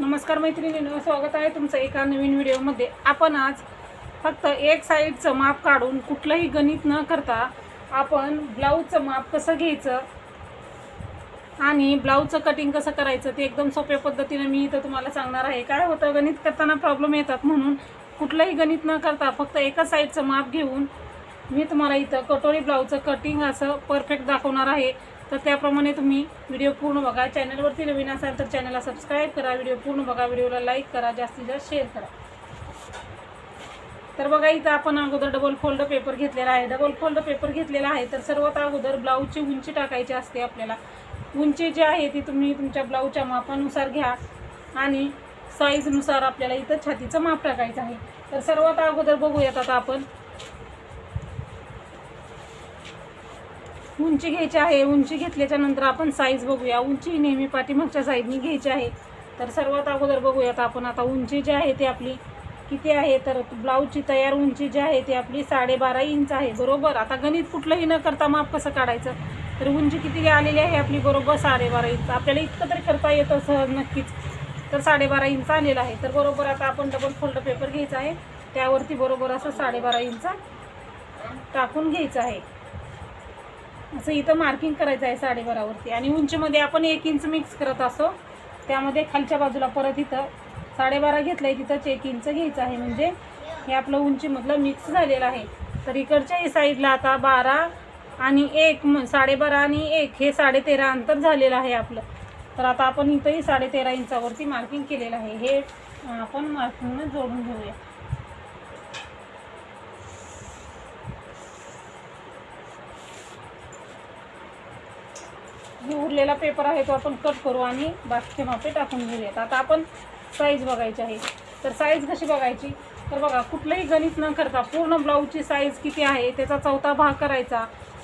नमस्कार मैत्रिणींनो, स्वागत आहे तुमचं एका नवीन व्हिडिओमध्ये। आपण आज फक्त एक साईडचं माप काढून कुठलंही गणित न करता आपण ब्लाऊजचं माप कसं घ्यायचं आणि ब्लाऊजचं कटिंग कसं करायचं ते एकदम सोप्या पद्धतीने मी इथं तुम्हाला सांगणार आहे। काय होतं, गणित करताना प्रॉब्लेम येतात, म्हणून कुठलंही गणित न करता फक्त एका साईडचं माप घेऊन मी तुम्हाला इथं कटोरी ब्लाऊजचं कटिंग असं परफेक्ट दाखवणार आहे। तर त्याप्रमाणे तुम्ही व्हिडिओ पूर्ण बघा। चॅनलवरती नवीन असाल तर चॅनलला सबस्क्राईब करा, व्हिडिओ पूर्ण बघा, व्हिडिओला लाईक करा, जास्तीत जास्त शेअर करा। तर बघा, इथं आपण अगोदर डबल फोल्ड पेपर घेतलेला आहे। डबल फोल्ड पेपर घेतलेला आहे तर सर्वात अगोदर ब्लाऊजची उंची टाकायची असते आपल्याला। उंची जी आहे ती तुम्ही तुमच्या ब्लाऊजच्या मापानुसार घ्या आणि साईजनुसार आपल्याला इथं छातीचं माप टाकायचं आहे। तर सर्वात अगोदर बघूयात आता आपण उंची घ्यायची आहे। उंची घेतल्याच्या नंतर आपण साईज बघूया। उंची नेहमी पाठीमागच्या साईडनी घ्यायची आहे। तर सर्वात अगोदर बघूयात आपण आता उंची जी आहे ती आपली किती आहे। तर ब्लाऊजची तयार उंची जी आहे ती आपली 12.5 इंच आहे, बरोबर। आता गणित कुठलंही न करता माप कसं काढायचं, तर उंची किती आलेली आहे आपली, बरोबर 12.5 इंच। आपल्याला इतकं तरी करता येतं सहज नक्कीच, तर 12.5 इंच आलेलं आहे। तर बरोबर आता आपण डबल फोल्ड पेपर घ्यायचा आहे, त्यावरती बरोबर असं 12.5 इंच टाकून घ्यायचं आहे। असं इथं मार्किंग करायचं आहे 12.5 वरती। आणि उंचीमध्ये आपण 1 इंच मिक्स करत असो, त्यामध्ये खालच्या बाजूला परत इथं 12.5 घेतलंय तिथंच 1 इंच घ्यायचं आहे, म्हणजे हे आपलं उंचीमधलं मिक्स झालेलं आहे। तर इकडच्याही साईडला आता 12 आणि 1 12.5 आणि 1 हे 13.5 अंतर झालेलं आहे आपलं। तर आता आपण इथंही 13.5 इंचावरती मार्किंग केलेलं आहे, हे आपण मार्किंगनं जोडून घेऊया। जो उरलेला पेपर आहे तो आपण कट करू आणि बाकीचे मापे टाकून घेऊयात। आता आपण साईज बघायची आहे। तर साईज कशी बघायची, तर बघा, कुठलंही गणित न करता पूर्ण ब्लाऊजची साईज किती आहे त्याचा 4था भाग करायचा।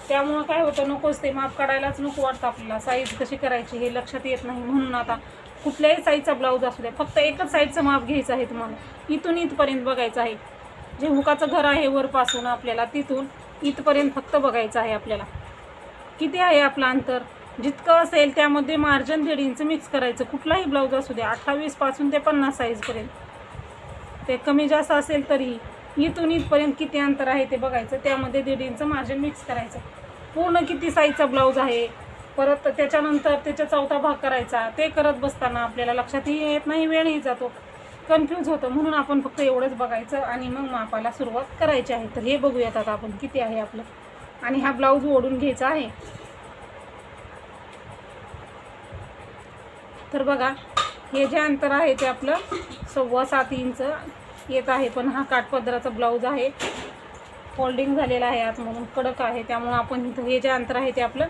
त्यामुळं काय होतं, नकोच ते माप काढायलाच नको वाटतं आपल्याला। साईज कशी करायची हे लक्षात येत नाही, म्हणून आता कुठल्याही साईजचा ब्लाऊज असू दे, फक्त एकच साईजचं माप घ्यायचं आहे तुम्हाला। इथून इथपर्यंत बघायचं आहे, जे हुकाचं घर आहे वरपासून आपल्याला तिथून इथपर्यंत फक्त बघायचं आहे आपल्याला। किती आहे आपलं अंतर, जितकं असेल त्यामध्ये मार्जिन 1.5 इंच मिक्स करायचं। कुठलाही ब्लाऊज असू दे, 28 पासून ते 50 साईजपर्यंत, ते कमी जास्त असेल तरी इथून इथपर्यंत किती अंतर आहे ते बघायचं, त्यामध्ये 1.5 इंच मार्जिन मिक्स करायचं। पूर्ण किती साईजचा ब्लाऊज आहे, परत त्याच्यानंतर त्याचा 4था भाग करायचा, ते करत बसताना आपल्याला लक्षातही येत नाही, वेळही जातो, कन्फ्यूज होतं, म्हणून आपण फक्त एवढंच बघायचं आणि मग मापाला सुरुवात करायची आहे। तर हे बघूयात आता आपण किती आहे आपलं, आणि हा ब्लाऊज ओढून घ्यायचा आहे। तर बघा, हे जे अंतर आहे ते आपलं 7.25 इंच येत आहे, पण हा काठपदराचा ब्लाऊज आहे, फोल्डिंग झालेला आहे, आतमधून कडक आहे, त्यामुळे आपण इथं हे जे अंतर आहे ते आपलं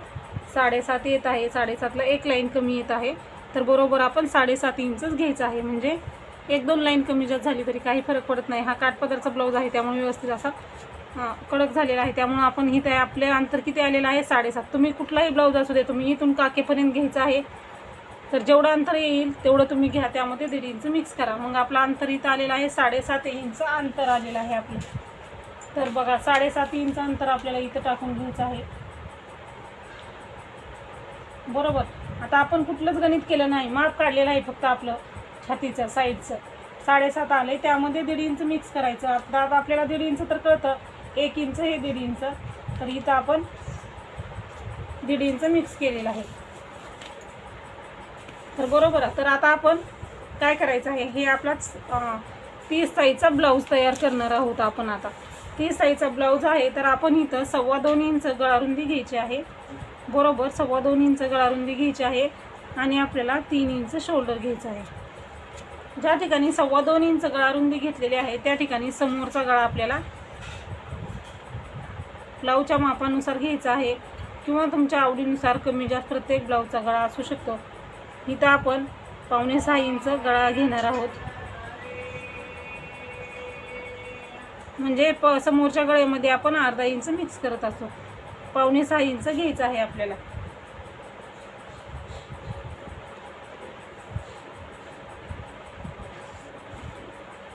7.5 येत आहे। 7.5ला 1 लाईन कमी येत आहे, तर बरोबर आपण 7.5 इंचच घ्यायचं आहे, म्हणजे 1-2 लाईन कमी जास्त झाली तरी काही फरक पडत नाही। हा काठपदराचा ब्लाऊज आहे त्यामुळे व्यवस्थित असा कडक झालेला आहे, त्यामुळे आपण इथे आपले अंतर किती आलेलं आहे 7.5। तुम्ही कुठलाही ब्लाऊज असू दे, तुम्ही इथून काकेपर्यंत घ्यायचं आहे, तर जेवढं अंतर येईल तेवढं तुम्ही घ्या, त्यामध्ये 1.5 इंच मिक्स करा। मग आपलं अंतर इथं आलेलं आहे 7.5 इंच अंतर आलेलं आहे आपलं। तर बघा, 7.5 इंच अंतर आपल्याला इथं टाकून घ्यायचं आहे, बरोबर। आता आपण कुठलंच गणित केलं नाही, माप काढलेलं आहे फक्त आपलं छातीचं साईडचं 7.5 आलं आहे, त्यामध्ये 1.5 इंच मिक्स करायचं। आता आपल्याला 1.5 इंच तर कळतं, 1 इंच हे 1.5 इंच, तर इथं आपण 1.5 इंच मिक्स केलेलं आहे, तर बरोबर। तर आता आपण काय करायचं आहे, हे आपलाच 30 साईजचा ब्लाऊज तयार करणार आहोत आपण। आता 30 साईजचा ब्लाऊज आहे, तर आपण इथं 2.25 इंच गळारुंदी घ्यायची आहे, बरोबर। 2.25 इंच गळारुंदी घ्यायची आहे आणि आपल्याला 3 इंच शोल्डर घ्यायचं आहे। ज्या ठिकाणी 2.25 इंच गळारुंदी घेतलेली आहे त्या ठिकाणी समोरचा गळा आपल्याला ब्लाऊजच्या मापानुसार घ्यायचा आहे, किंवा तुमच्या आवडीनुसार कमी जास्त प्रत्येक ब्लाऊजचा गळा असू शकतो। इथं आपण 5.25 इंच गळा घेणार आहोत, म्हणजे समोरच्या गळ्यामध्ये आपण अर्धा इंच मिक्स करत असतो। 5.25 इंच घ्यायचं आहे आपल्याला।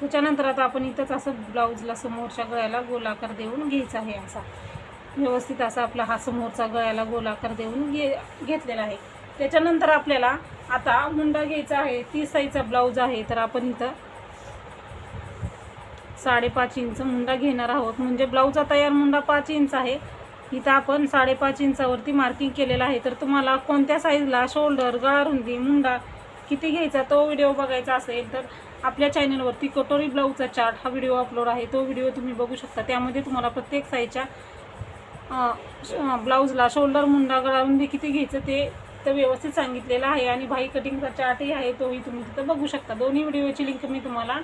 त्याच्यानंतर आता आपण इथंच असं ब्लाऊजला समोरच्या गळ्याला गोलाकार देऊन घ्यायचा आहे, असा व्यवस्थित असा आपला हा समोरचा गळ्याला गोलाकार देऊन घेतलेला आहे। त्याच्यानंतर आपल्याला आता मुंडा घ्यायचा आहे, 30 साईजचा ब्लाऊज आहे, तर आपण इथं 5.5 इंच मुंडा घेणार आहोत. म्हणजे ब्लाऊजचा तयार मुंडा 5 इंच आहे, इथं आपण 5.5 इंचावरती मार्किंग केलेलं आहे. तर तुम्हाला कोणत्या साईजला शोल्डर, गळा रुंदी, मुंडा किती घ्यायचा तो व्हिडिओ बघायचा असेल तर आपल्या चॅनलवरती कटोरी ब्लाऊजचा चार्ट हा व्हिडिओ अपलोड आहे, तो व्हिडिओ तुम्ही बघू शकता. त्यामध्ये तुम्हाला प्रत्येक साईजच्या ब्लाऊजला शोल्डर, मुंडा, गळा रुंदी किती घ्यायचं ते तर व्यवस्थित सांगितलेलं आहे. आणि भाई कटिंगचा चार्टही आहे, तोही तुम्ही तिथं बघू शकता. दोन्ही व्हिडिओची लिंक मी तुम्हाला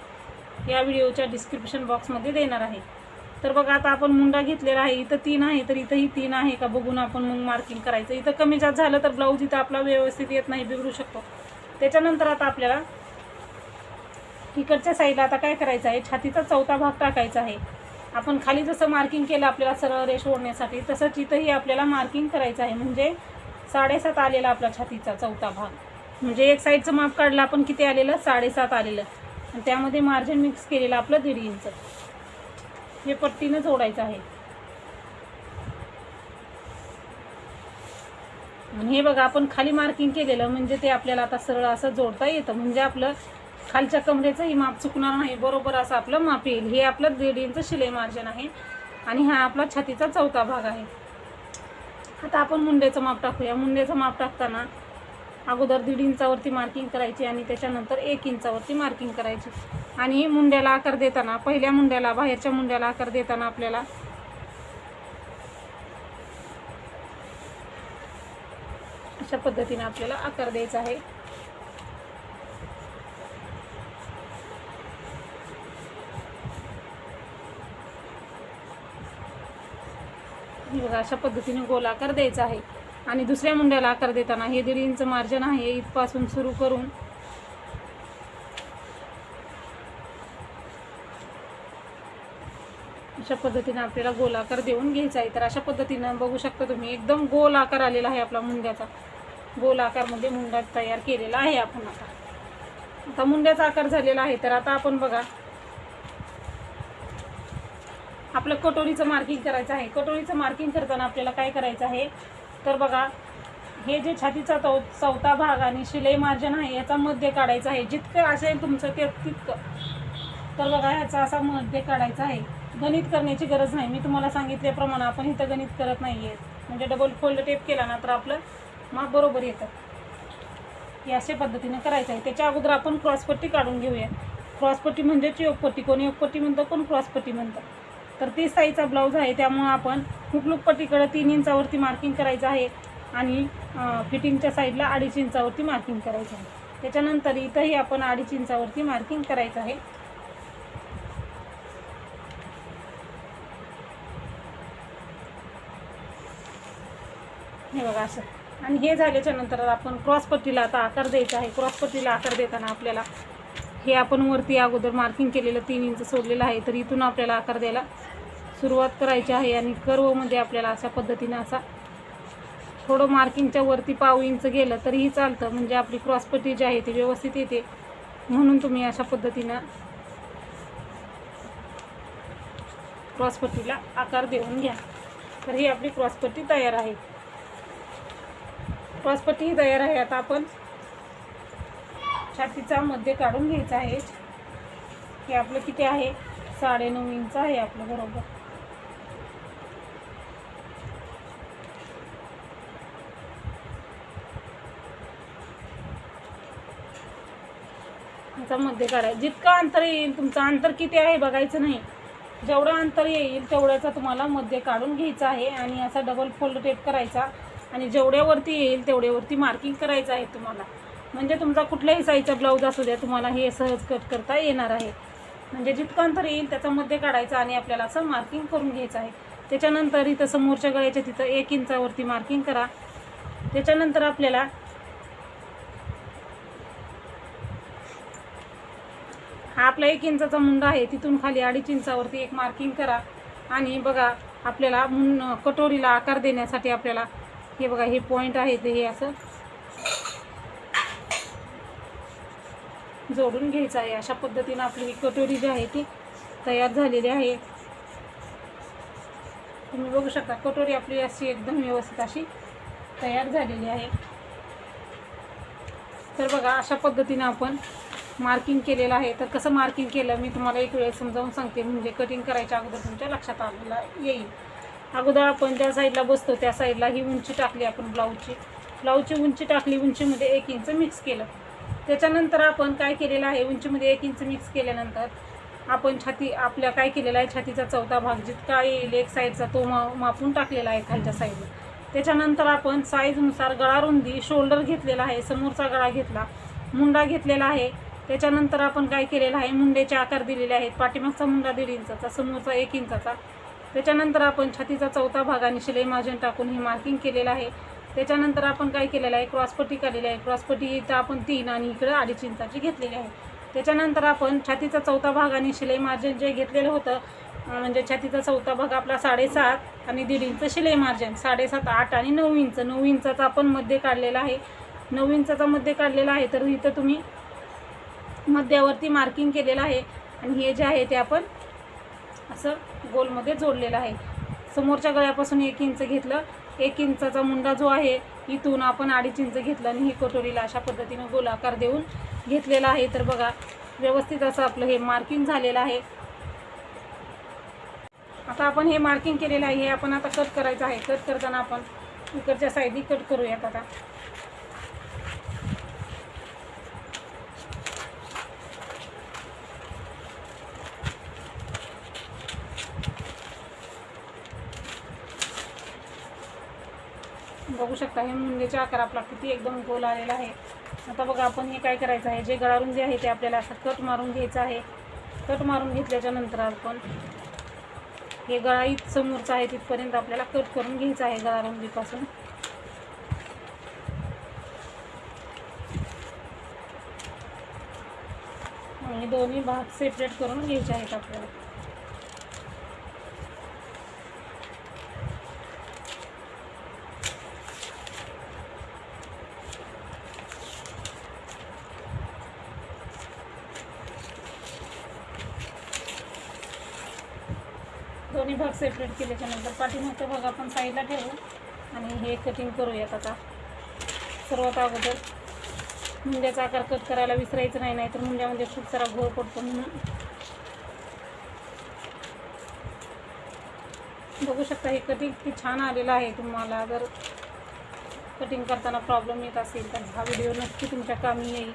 या व्हिडिओच्या डिस्क्रिप्शन बॉक्समध्ये देणार आहे. तर बघा आता आपण मुंडा घेतलेला आहे, इथं 3 आहे, तर इथंही 3 आहे का बघून आपण मग मार्किंग करायचं. इथं कमी जास्त झालं तर ब्लाऊज इथं आपला व्यवस्थित येत नाही, बिघडू शकतो. त्याच्यानंतर आता आपल्याला इकडच्या साईडला आता काय करायचं आहे, छातीचा चौथा भाग टाकायचा आहे. आपण खाली जसं मार्किंग केलं आपल्याला सरळ रेष ओढण्यासाठी, तसंच इथंही आपल्याला मार्किंग करायचं आहे. म्हणजे 7.5 आलेला आपला छातीचा चौथा भाग. म्हणजे एक साईडचं माप काढलं आपण, किती आलेलं, 7.5 आलेलं. आणि त्यामध्ये मार्जिन मिक्स केलेलं आपलं 1.5 इंच. हे पट्टीनं जोडायचं आहे. आणि हे बघा आपण खाली मार्किंग केलेलं म्हणजे ते आपल्याला आता सरळ असं जोडता येतं. म्हणजे आपलं खालच्या कमरेचंही माप चुकणार नाही, बरोबर असं आपलं माप येईल. हे आपलं 1.5 इंच शिलाई मार्जिन आहे आणि हा आपला छातीचा चौथा भाग आहे. आता आपण मुंड्याचं माप टाकूया. मुंड्याचं माप टाकताना अगोदर 1.5 इंचावरती मार्किंग करायची आणि त्याच्यानंतर 1 इंचावरती मार्किंग करायची. आणि मुंड्याला आकार देताना, पहिल्या मुंड्याला, बाहेरच्या मुंड्याला आकार देताना आपल्याला अशा पद्धतीने आपल्याला आकार द्यायचा आहे. बघा अशा पद्धतीने गोल आकार द्यायचा आहे. आणि दुसऱ्या मुंड्याला आकार देताना हे 1.5 इंच मार्जिन आहे, इथपासून सुरू करून अशा पद्धतीने आपल्याला गोल आकार देऊन घ्यायचा आहे. तर अशा पद्धतीनं बघू शकता तुम्ही, एकदम गोल आकार आलेला आहे आपला मुंड्याचा. गोल आकारमध्ये मुंडा तयार केलेला आहे आपण. आता मुंड्याचा आकार झालेला आहे. तर आता आपण बघा आपलं कटोरीचं मार्किंग करायचं आहे. कटोरीचं मार्किंग करताना आपल्याला काय करायचं आहे, तर बघा हे जे छातीचा चौथा भाग आणि शिलाई मार्जिन आहे याचा मध्य काढायचा आहे. जितकं असेल तुमचं ते तितकं. तर बघा ह्याचा असा मध्य काढायचा आहे. गणित करण्याची गरज नाही, मी तुम्हाला सांगितल्याप्रमाणे आपण इथं गणित करत नाही आहे. म्हणजे डबल फोल्ड टेप केला ना तर आपलं माप बरोबर येतं. हे अशा पद्धतीने करायचं आहे. त्याच्या अगोदर आपण क्रॉसपट्टी काढून घेऊया. क्रॉसपट्टी म्हणजे योगपट्टी, कोणी योगपट्टी म्हणतं, कोण क्रॉसपट्टी म्हणतं. तर 30 साईजचा ब्लाऊज आहे, त्यामुळं आपण हुकलूक पट्टीकडे 3 इंचावरती मार्किंग करायचं आहे आणि फिटिंगच्या साईडला 2.5 इंचावरती मार्किंग करायचं आहे. त्याच्यानंतर इथंही आपण 2.5 इंचावरती मार्किंग करायचं आहे. हे बघा असं. आणि हे झाल्याच्या नंतर आपण क्रॉसपट्टीला आता आकार द्यायचा आहे. क्रॉसपट्टीला आकार देताना आपल्याला हे आपण वरती अगोदर मार्किंग केलेलं 3 इंच सोडलेलं आहे, तर इथून आपल्याला आकार द्यायला सुरुवात करायची आहे. आणि कर्वमध्ये आपल्याला अशा पद्धतीनं असा थोडं मार्किंगच्या वरती 1/2 इंच गेलं तरीही चालतं. म्हणजे आपली क्रॉसपट्टी जी आहे ती व्यवस्थित येते. म्हणून तुम्ही अशा पद्धतीनं क्रॉसपट्टीला आकार देऊन घ्या. तर ही आपली क्रॉसपट्टी तयार आहे. क्रॉसपट्टी तयार आहे. आता आपण छातीचा मध्य काढून घ्यायचा आहे. हे आपलं किती आहे, 9.5 इंच आहे आपलं बरोबर. ह्याचा मध्य काढायचं. जितकं अंतर येईल, तुमचं अंतर किती आहे बघायचं नाही, जेवढं अंतर येईल तेवढ्याचा तुम्हाला मध्य काढून घ्यायचं आहे. आणि असा डबल फोल्ड टेप करायचा आणि जेवढ्यावरती येईल तेवढ्यावरती मार्किंग करायचं आहे तुम्हाला. म्हणजे तुमचा कुठल्याही साईजचा ब्लाऊज असू द्या, तुम्हाला हे सहज कट करता येणार आहे. म्हणजे जितकं अंतर येईल त्याचा मध्य काढायचं आणि आपल्याला असं मार्किंग करून घ्यायचं आहे. त्याच्यानंतर इथं समोरच्या गळ्याच्या तिथं 1 इंचावरती मार्किंग करा. त्याच्यानंतर आपल्याला हा आपला 1 इंचाचा मुंडा आहे, तिथून खाली 2.5 इंचावरती एक मार्किंग करा. आणि बघा आपल्याला कटोरीला आकार देण्यासाठी आपल्याला हे बघा हे पॉईंट आहे ते हे असं जोडून घ्यायचं आहे. अशा पद्धतीनं आपली ही कटोरी जी आहे ती तयार झालेली आहे. तुम्ही बघू शकता कटोरी आपली अशी एकदम व्यवस्थित अशी तयार झालेली आहे. तर बघा अशा पद्धतीने आपण मार्किंग केलेलं आहे. तर कसं मार्किंग केलं मी तुम्हाला एक वेळ समजावून सांगते, म्हणजे कटिंग करायच्या अगोदर तुमच्या लक्षात आलेलं येईल. अगोदर आपण ज्या साईडला बसतो त्या साईडला ही उंची टाकली आपण ब्लाऊजची उंची टाकली, उंचीमध्ये 1 इंच मिक्स केलं. त्याच्यानंतर आपण काय केलेलं आहे, उंचीमध्ये 1 इंच मिक्स केल्यानंतर आपण छाती आपल्या काय केलेला आहे, छातीचा चौथा भाग जितका येईल एक साईडचा तो मापून टाकलेला आहे खालच्या साईडला. त्याच्यानंतर आपण साईजनुसार गळा रुंदी शोल्डर घेतलेला आहे, समोरचा गळा घेतला, मुंडा घेतलेला आहे. त्याच्यानंतर आपण काय केलेलं आहे, मुंडेचे आकार दिलेले आहेत. पाठीमागचा मुंडा 1.5 इंचाचा, समोरचा 1 इंचाचा. त्याच्यानंतर आपण छातीचा चौथा भाग आणि शिलाई मार्जिन टाकून ही मार्किंग केलेलं आहे. त्याच्यानंतर आपण काय केलेलं आहे, क्रॉसपट्टी काढलेली आहे. क्रॉसपट्टी इथं आपण 3 आणि इकडे 2.5 इंचाची घेतलेली आहे. त्याच्यानंतर आपण छातीचा चौथा भाग आणि शिलाई मार्जिन जे घेतलेलं होतं, म्हणजे छातीचा चौथा भाग आपला 7.5 आणि 1.5 इंच शिलाई मार्जिन, 7.5, 8 आणि 9 इंच. 9 इंचाचा आपण मध्ये काढलेला आहे. 9 इंचाचा मध्ये काढलेला आहे. तर इथं तुम्ही मध्यावरती मार्किंग केलेलं आहे आणि हे जे आहे ते आपण असं गोलमध्ये जोडलेलं आहे. समोरच्या गळ्यापासून 1 इंच घेतलं. 1 इंचाचा मुंडा जो आहे इथून आपण 2.5 इंच घेतलं आणि ही कटोरीला अशा पद्धतीनं गोलाकार देऊन घेतलेला आहे. तर बघा व्यवस्थित असं आपलं हे मार्किंग झालेलं आहे. आता आपण हे मार्किंग केलेलं आहे, हे आपण आता कट करायचं आहे. कट करताना आपण इकडच्या साईडनी कट करूयात. आता बघू शकता हे मुंडेचा आकार आपला किती एकदम गोल आलेला आहे. आता बघा आपण हे काय करायचं आहे, जे गळारुंदी आहे ते आपल्याला असं कट मारून घ्यायचं आहे. कट मारून घेतल्याच्या नंतर आपण हे गळा समोरचा आहे तिथपर्यंत आपल्याला कट करून घ्यायचं आहे गळारुंदीपासून. आणि दोन्ही भाग सेपरेट करून घ्यायचे आहेत आपल्याला. दोन्ही भाग सेपरेट केल्याच्यानंतर पाठीमागचा भाग आपण साईडला ठेवू आणि हे कटिंग करूयात. आता सर्वात अगोदर मुंड्याचा आकार कट करायला विसरायचं नाही, नाहीतर मुंड्यामध्ये खूप सारा घोळ पडतो. म्हणून बघू शकता हे कटिंग किती छान आलेलं आहे. तुम्हाला जर कटिंग करताना प्रॉब्लेम येत असेल तर हा व्हिडिओ नक्की तुमच्या कामी येईल.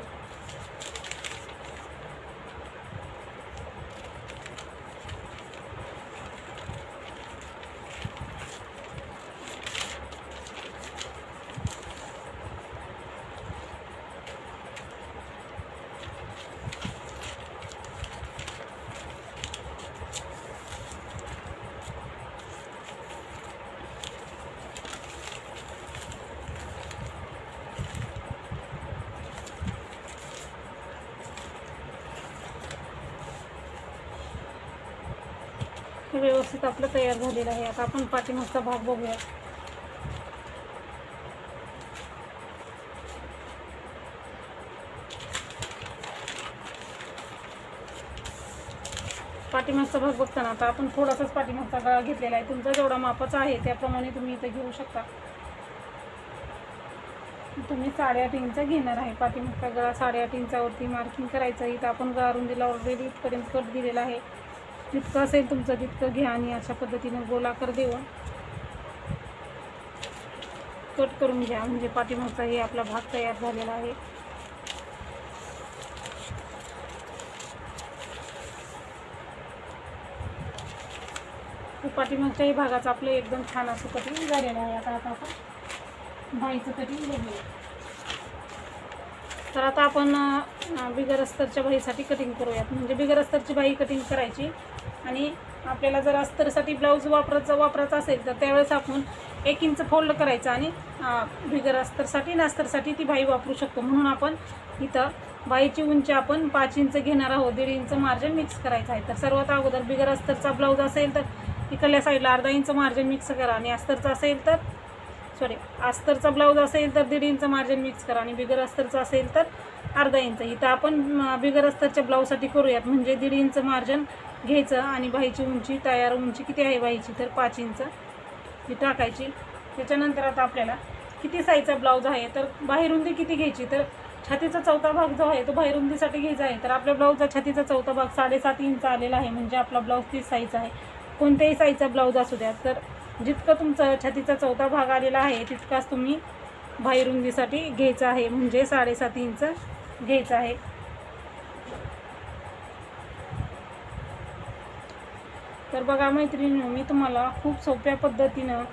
व्यवस्थित आपलं तयार झालेलं आहे. आता आपण पाठीमागचा भाग बघूया. पाठीमागचा भाग बघताना आता आपण थोडासाच पाठीमागचा गळा घेतलेला आहे. तुमचा जेवढा मापाचा आहे त्याप्रमाणे तुम्ही इथं घेऊ शकता. तुम्ही 8.5 इंच घेणार आहे. पाठीमागचा गळा 8.5 इंचावरती मार्किंग करायचं. इथं आपण गळारुंदीला ऑलरेडी इथपर्यंत कट दिलेला आहे. जितकं असेल तुमचं तितकं घ्या आणि अशा पद्धतीने गोलाकार देऊन कट करून घ्या. म्हणजे पाठीमागचा हे आपला भाग तयार झालेला आहे. पाठीमागच्याही भागाचं आपलं एकदम छान असं कटिंग झालेलं आहे. आता आपण बाईचं कटिंग बघूया. तर आता आपण बिगर अस्तरच्या बाईसाठी कटिंग करूयात. म्हणजे बिगर अस्तरची बाई कटिंग करायची आणि आपल्याला जर अस्तरसाठी ब्लाऊज वापरायचा असेल तर त्यावेळेस आपण 1 इंच फोल्ड करायचं आणि बिगर अस्तरसाठी अस्तरसाठी ती बाई वापरू शकतो. म्हणून आपण इथं बाईची उंची आपण 5 इंच घेणार आहोत. 1.5 इंच मार्जिन मिक्स करायचं आहे. तर सर्वात अगोदर बिगर अस्तरचा ब्लाऊज असेल तर इकडल्या साईडला 1/2 इंच मार्जिन मिक्स करा आणि अस्तरचा ब्लाऊज असेल तर 1.5 इंच मार्जिन मिक्स करा आणि बिगर अस्तरचा असेल तर 1/2 इंच. इथं आपण बिगर अस्तरच्या ब्लाऊजसाठी करूयात. म्हणजे 1.5 इंच मार्जिन घ्यायचं आणि बाईची उंची तयार उंची किती आहे बाईची तर 5 इंच ही टाकायची. त्याच्यानंतर आता आपल्याला किती साईजचा ब्लाऊज आहे तर बाहेरुंदी किती घ्यायची तर छातीचा चौथा भाग जो आहे तो बाहेरुंदीसाठी घ्यायचा आहे. तर आपल्या ब्लाऊजचा छातीचा चौथा भाग 7.5 इंच आलेला आहे. म्हणजे आपला ब्लाऊज 30 साईज आहे. कोणत्याही साईजचा ब्लाऊज असू द्या. तर जितकं तुमचं छातीचा चौथा भाग आलेला आहे तितकाच तुम्ही बाहेरुंदीसाठी घ्यायचा आहे. म्हणजे 7.5 इंच घ्यायचं आहे. तर बघा मैत्रिणींनो, मी तुम्हाला खूप सोप्या पद्धतीनं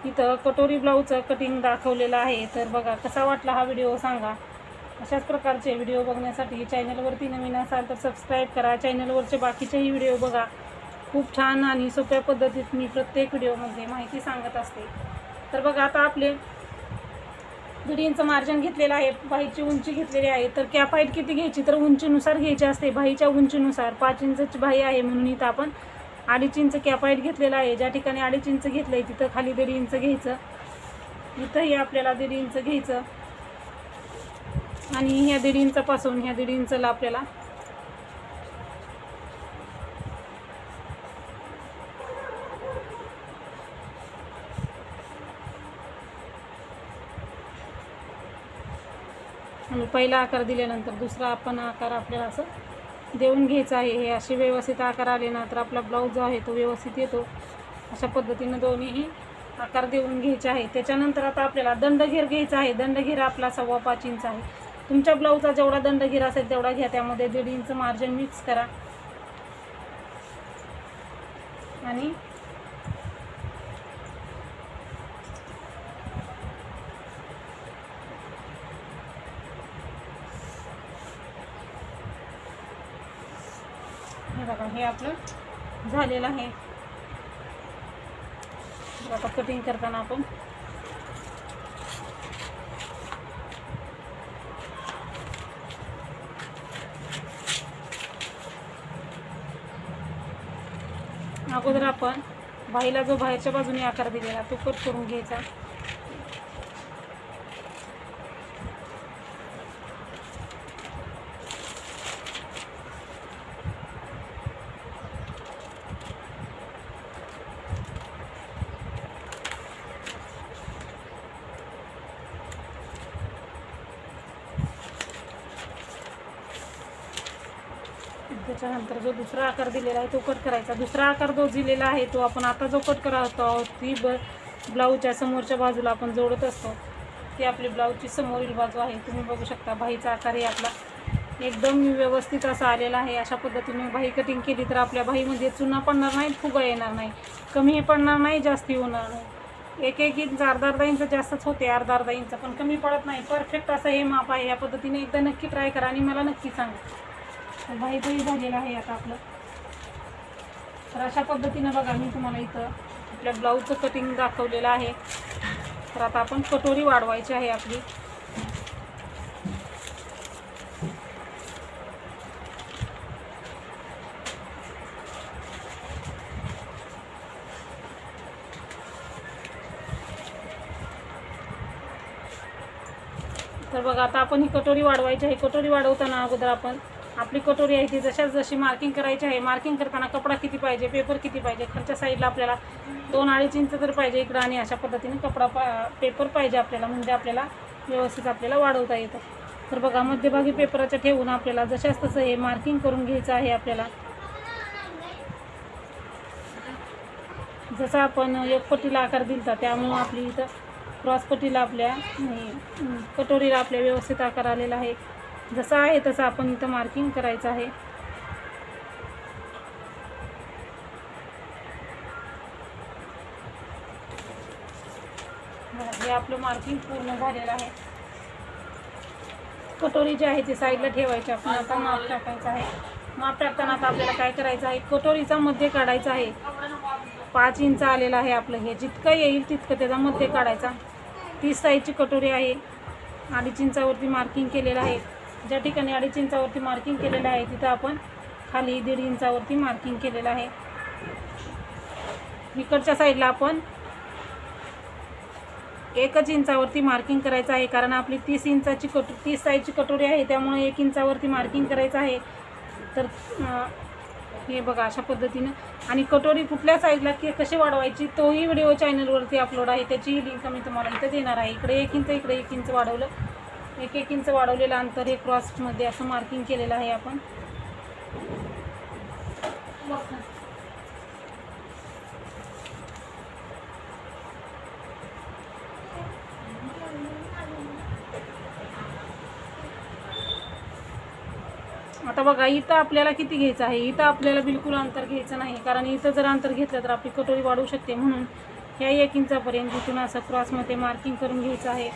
इथं कटोरी ब्लाऊजचं कटिंग दाखवलेलं आहे. तर बघा कसा वाटला हा व्हिडिओ सांगा. अशाच प्रकारचे व्हिडिओ बघण्यासाठी चॅनलवरती नवीन असाल तर सबस्क्राईब करा. चॅनलवरचे बाकीचेही व्हिडिओ बघा. खूप छान आणि सोप्या पद्धतीत मी प्रत्येक व्हिडिओमध्ये माहिती सांगत असते. तर बघा आता आपले 1.5 इंच मार्जिन घेतलेलं आहे. बाहीची उंची घेतलेली आहे. तर कॅप हाईट किती घ्यायची तर उंचीनुसार घ्यायची असते. बाहीच्या उंचीनुसार 5 इंचची बाही आहे म्हणून इथं आपण 2.5 इंच कॅप हाईट घेतलेला आहे. ज्या ठिकाणी 2.5 इंच घेतलं आहे तिथं खाली 1.5 इंच घ्यायचं. इथंही आपल्याला 1.5 इंच घ्यायचं आणि ह्या 1.5 इंचापासून ह्या 1.5 इंचला आपल्याला आणि पहिला आकार दिल्यानंतर दुसरा आपण आकार आपल्याला असं देऊन घ्यायचं आहे. हे असे व्यवस्थित आकार आले ना तर आपला ब्लाऊज जो आहे तो व्यवस्थित येतो. अशा पद्धतीनं दोन्हीही आकार देऊन घ्यायचे आहे. त्याच्यानंतर आता आपल्याला दंडघेर घ्यायचा आहे. दंडघेर आपला 5.25 इंच आहे. तुमच्या ब्लाऊजचा जेवढा दंडघेर असेल तेवढा घ्या. त्यामध्ये 1.5 इंच मार्जिन मिक्स करा आणि हे बघा हे आपलं झालेलं आहे. आता कटिंग करताना आपण अगोदर आपण बाहीला जो बाहेरच्या बाजूने आकार दिलेला तो कट करून घ्यायचा. त्याच्यानंतर जो दुसरा आकार दिलेला आहे तो कट करायचा. दुसरा आकार जो दिलेला आहे तो आपण आता जो कट करत आहोत ती ब्लाऊजच्या समोरच्या बाजूला आपण जोडत असतो. ती आपली ब्लाऊजची समोरील बाजू आहे. तुम्ही बघू शकता बाहीचा आकारही आपला एकदम व्यवस्थित असा आलेला आहे. अशा पद्धतीने बाही कटिंग केली तर आपल्या बाहीमध्ये चुना पडणार नाही, फुगा येणार नाही, कमीही पडणार नाही, जास्ती होणार नाही. 1-1 इंच अर्धा इंच जास्तच होते, अर्धा इंच पण कमी पडत नाही. परफेक्ट असं हे माप आहे. या पद्धतीने एकदा नक्की ट्राय करा आणि मला नक्की सांगा. बाही झालेलं आहे आता आपलं. तर अशा पद्धतीनं बघा मी तुम्हाला इथं आपल्या ब्लाऊजचं कटिंग दाखवलेलं आहे. तर आता आपण कटोरी वाढवायची आहे आपली. तर बघा आता आपण ही कटोरी वाढवायची आहे. कटोरी वाढवताना अगोदर आपण आपली कटोरी आहे ती जशी मार्किंग करायची आहे. मार्किंग करताना कपडा किती पाहिजे, पेपर किती पाहिजे, खालच्या साईडला आपल्याला 2-2.5 इंच तर पाहिजे इकडं आणि अशा पद्धतीने पेपर पाहिजे आपल्याला. म्हणजे आपल्याला व्यवस्थित आपल्याला वाढवता येतं. तर बघा मध्यभागी पेपराच्या ठेवून आपल्याला जशाच तसं हे मार्किंग करून घ्यायचं आहे आपल्याला. जसा आपण एक पट्टीला आकार दिलता त्यामुळं आपली इथं क्रॉस पट्टीला आपल्या कटोरीला आपल्या व्यवस्थित आकार आलेला आहे. जसा आहे तसं आपण इथं मार्किंग करायचं आहे. हे आपलं मार्किंग पूर्ण झालेलं आहे. कटोरी जी आहे ती साईडला ठेवायची. आपण आता माप टाकायचं आहे. माप टाकताना आता आपल्याला काय करायचं आहे, कटोरीचा मध्ये काढायचा आहे. 5 इंच आलेलं आहे आपलं. हे जितकं येईल तितकं त्याचा मध्ये काढायचा. 30 साईजची कटोरी आहे. 2.5 इंचावरती मार्किंग केलेलं आहे. ज्या ठिकाणी 2.5 इंचावरती मार्किंग केलेलं आहे तिथं आपण खाली 1.5 इंचावरती मार्किंग केलेलं आहे. इकडच्या साईडला आपण 1 इंचावरती मार्किंग करायचं आहे. कारण आपली 30 साईजची कटोरी आहे त्यामुळे 1 इंचावरती मार्किंग करायचं आहे. तर हे बघा अशा पद्धतीनं. आणि कटोरी कुठल्या साईजला कशी वाढवायची तोही व्हिडिओ चॅनलवरती अपलोड आहे. त्याची लिंक मी तुम्हाला इथं देणार आहे. इकडे 1 इंच, इकडे 1 इंच वाढवलं. 1 इंच वाढवलेलं अंतर हे क्रॉसमध्ये असं मार्किंग केलेलं आहे आपण. आता बघा इथं आपल्याला किती घ्यायचं आहे. इथं आपल्याला बिलकुल अंतर घ्यायचं नाही, कारण इथं जर अंतर घेतलं तर आपली कटोरी वाढू शकते. म्हणून ह्या 1 इंचापर्यंत इथून असं क्रॉसमध्ये मार्किंग करून घ्यायचं आहे.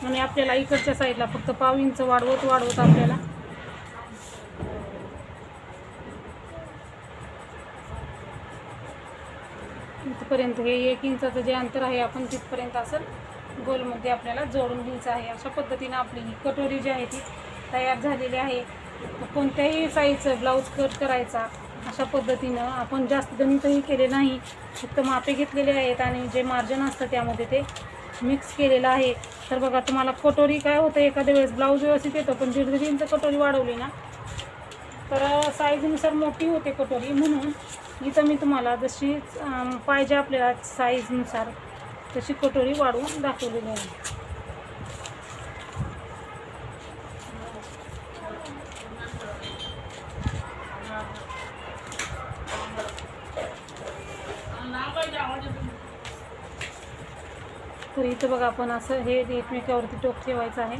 आणि आपल्याला इकडच्या साईडला फक्त पाव इंच वाढवत आपल्याला इथपर्यंत हे 1 इंचाचं जे अंतर आहे आपण तिथपर्यंत असं गोलमध्ये आपल्याला जोडून घ्यायचं आहे. अशा पद्धतीनं आपली ही कटोरी जी आहे ती तयार झालेली आहे. कोणत्याही साईजचं ब्लाऊज कट करायचा अशा पद्धतीनं आपण जास्त गणितही केले नाही, फक्त मापे घेतलेले आहेत आणि जे मार्जिन असतं त्यामध्ये ते मिक्स केलेलं आहे. तर बघा तुम्हाला कटोरी काय होतं, एखाद्या वेळेस ब्लाऊज व्यवस्थित येतं पण 1.5 इंच कटोरी वाढवली ना तर साईजनुसार मोठी होते कटोरी. म्हणून इथं मी तुम्हाला जशी पाहिजे आपल्याला साईजनुसार तशी कटोरी वाढवून दाखवलेली आहे. तर इथं बघा आपण असं हे एकमेकावरती टोक ठेवायचं आहे.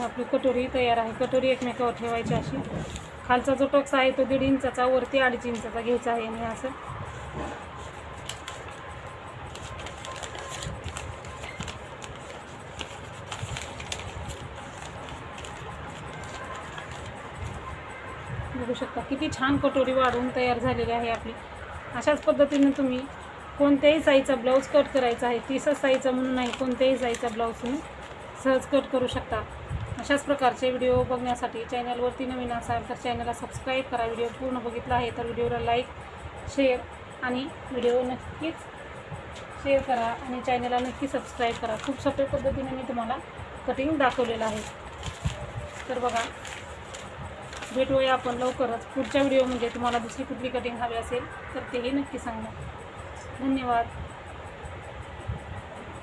आपली कटोरी तयार आहे. कटोरी एकमेकावर ठेवायची अशी. खालचा जो टोक्स आहे तो 1.5 इंचाचा, वरती 2.5 इंचाचा घ्यायचा आहे. आणि असं बघू शकता किती छान कटोरी वाढवून तयार झालेली आहे आपली. अशाच पद्धतीने तुम्ही कोणत्याही साईजचा ब्लाऊज कट करायचा आहे, 30च साईजचा म्हणून नाही, कोणत्याही साईजचा ब्लाऊज तुम्ही सहज कट करू शकता. अशाच प्रकारचे व्हिडिओ बघण्यासाठी चॅनलवरती नवीन असाल तर चॅनलला सबस्क्राईब करा. व्हिडिओ पूर्ण बघितला आहे तर व्हिडिओला लाईक, शेअर आणि व्हिडिओ नक्कीच शेअर करा आणि चॅनलला नक्की सबस्क्राईब करा. खूप सोप्या पद्धतीने मी तुम्हाला कटिंग दाखवलेलं आहे. तर बघा, भेटूया आपण लवकरच पुढच्या व्हिडिओमध्ये. तुम्हाला दुसरी कुठली कटिंग हवी असेल तर तेही नक्की सांगा. धन्यवाद.